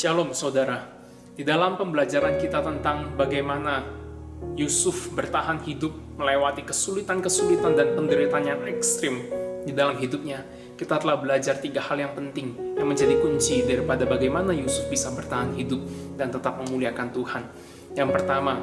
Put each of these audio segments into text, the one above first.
Shalom saudara, di dalam pembelajaran kita tentang bagaimana Yusuf bertahan hidup melewati kesulitan-kesulitan dan penderitaan yang ekstrim di dalam hidupnya, kita telah belajar 3 hal yang penting yang menjadi kunci daripada bagaimana Yusuf bisa bertahan hidup dan tetap memuliakan Tuhan. Yang pertama,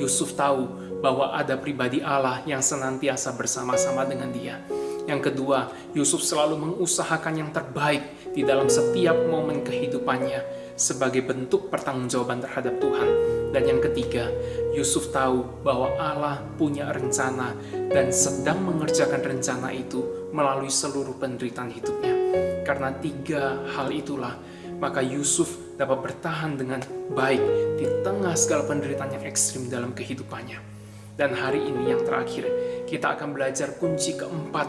Yusuf tahu bahwa ada pribadi Allah yang senantiasa bersama-sama dengan dia. Yang kedua, Yusuf selalu mengusahakan yang terbaik di dalam setiap momen kehidupannya sebagai bentuk pertanggungjawaban terhadap Tuhan. Dan yang ketiga, Yusuf tahu bahwa Allah punya rencana dan sedang mengerjakan rencana itu melalui seluruh penderitaan hidupnya. Karena 3 hal itulah, maka Yusuf dapat bertahan dengan baik di tengah segala penderitaan yang ekstrim dalam kehidupannya. Dan hari ini yang terakhir, kita akan belajar kunci keempat,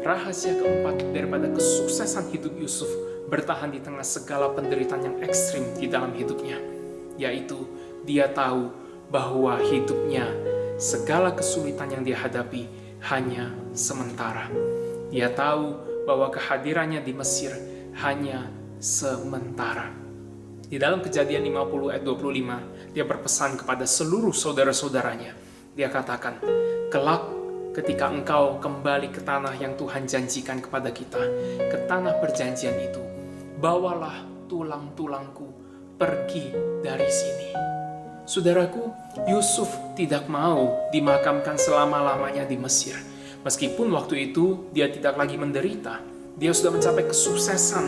rahasia keempat daripada kesuksesan hidup Yusuf bertahan di tengah segala penderitaan yang ekstrim di dalam hidupnya, yaitu dia tahu bahwa hidupnya, segala kesulitan yang dia hadapi hanya sementara. Dia tahu bahwa kehadirannya di Mesir hanya sementara. Di dalam Kejadian 50 ayat 25, dia berpesan kepada seluruh saudara-saudaranya. Dia katakan, kelak ketika engkau kembali ke tanah yang Tuhan janjikan kepada kita, ke tanah perjanjian itu, bawalah tulang-tulangku pergi dari sini. Saudaraku, Yusuf tidak mau dimakamkan selama-lamanya di Mesir. Meskipun waktu itu dia tidak lagi menderita, dia sudah mencapai kesuksesan,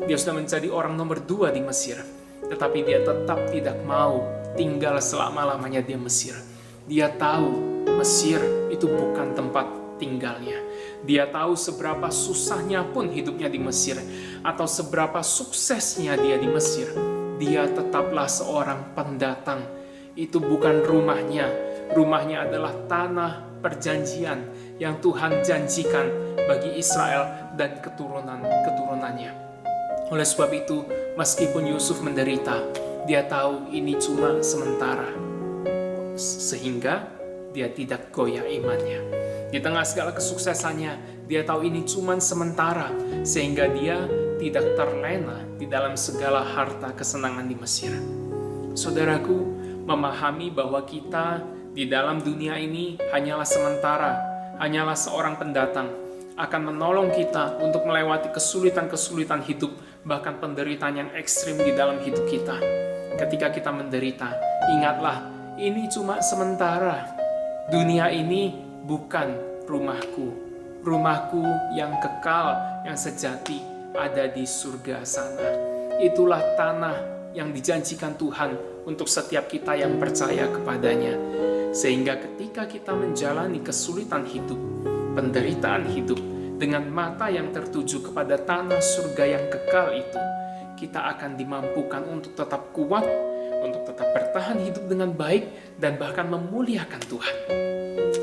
dia sudah menjadi orang nomor 2 di Mesir. Tetapi dia tetap tidak mau tinggal selama-lamanya di Mesir. Dia tahu Mesir itu bukan tempat tinggalnya. Dia tahu seberapa susahnya pun hidupnya di Mesir, atau seberapa suksesnya dia di Mesir, dia tetaplah seorang pendatang. Itu bukan rumahnya. Rumahnya adalah tanah perjanjian yang Tuhan janjikan bagi Israel dan keturunan-keturunannya. Oleh sebab itu, meskipun Yusuf menderita, dia tahu ini cuma sementara, sehingga dia tidak goyah imannya. Di tengah segala kesuksesannya, dia tahu ini cuma sementara, sehingga dia tidak terlena di dalam segala harta kesenangan di Mesir. Saudaraku, memahami bahwa kita di dalam dunia ini hanyalah sementara, hanyalah seorang pendatang, akan menolong kita untuk melewati kesulitan-kesulitan hidup, bahkan penderitaan yang ekstrim di dalam hidup kita. Ketika kita menderita, ingatlah, ini cuma sementara. Dunia ini bukan rumahku. Rumahku yang kekal, yang sejati ada di surga sana. Itulah tanah yang dijanjikan Tuhan untuk setiap kita yang percaya kepadanya. Sehingga ketika kita menjalani kesulitan hidup, penderitaan hidup, dengan mata yang tertuju kepada tanah surga yang kekal itu, kita akan dimampukan untuk tetap kuat, untuk tetap bertahan hidup dengan baik, dan bahkan memuliakan Tuhan.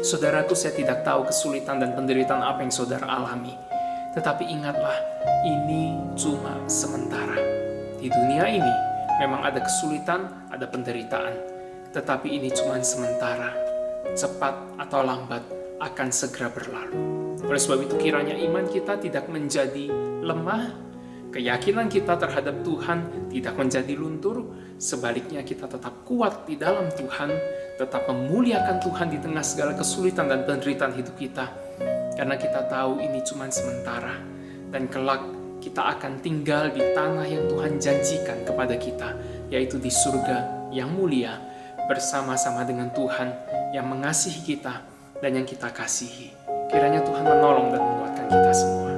Saudaraku, saya tidak tahu kesulitan dan penderitaan apa yang saudara alami. Tetapi ingatlah, ini cuma sementara. Di dunia ini memang ada kesulitan, ada penderitaan. Tetapi ini cuma sementara. Cepat atau lambat akan segera berlalu. Oleh sebab itu, kiranya iman kita tidak menjadi lemah, keyakinan kita terhadap Tuhan tidak menjadi luntur, sebaliknya kita tetap kuat di dalam Tuhan, tetap memuliakan Tuhan di tengah segala kesulitan dan penderitaan hidup kita. Karena kita tahu ini cuma sementara, dan kelak kita akan tinggal di tanah yang Tuhan janjikan kepada kita, yaitu di surga yang mulia, bersama-sama dengan Tuhan yang mengasihi kita dan yang kita kasihi. Kiranya Tuhan menolong dan menguatkan kita semua.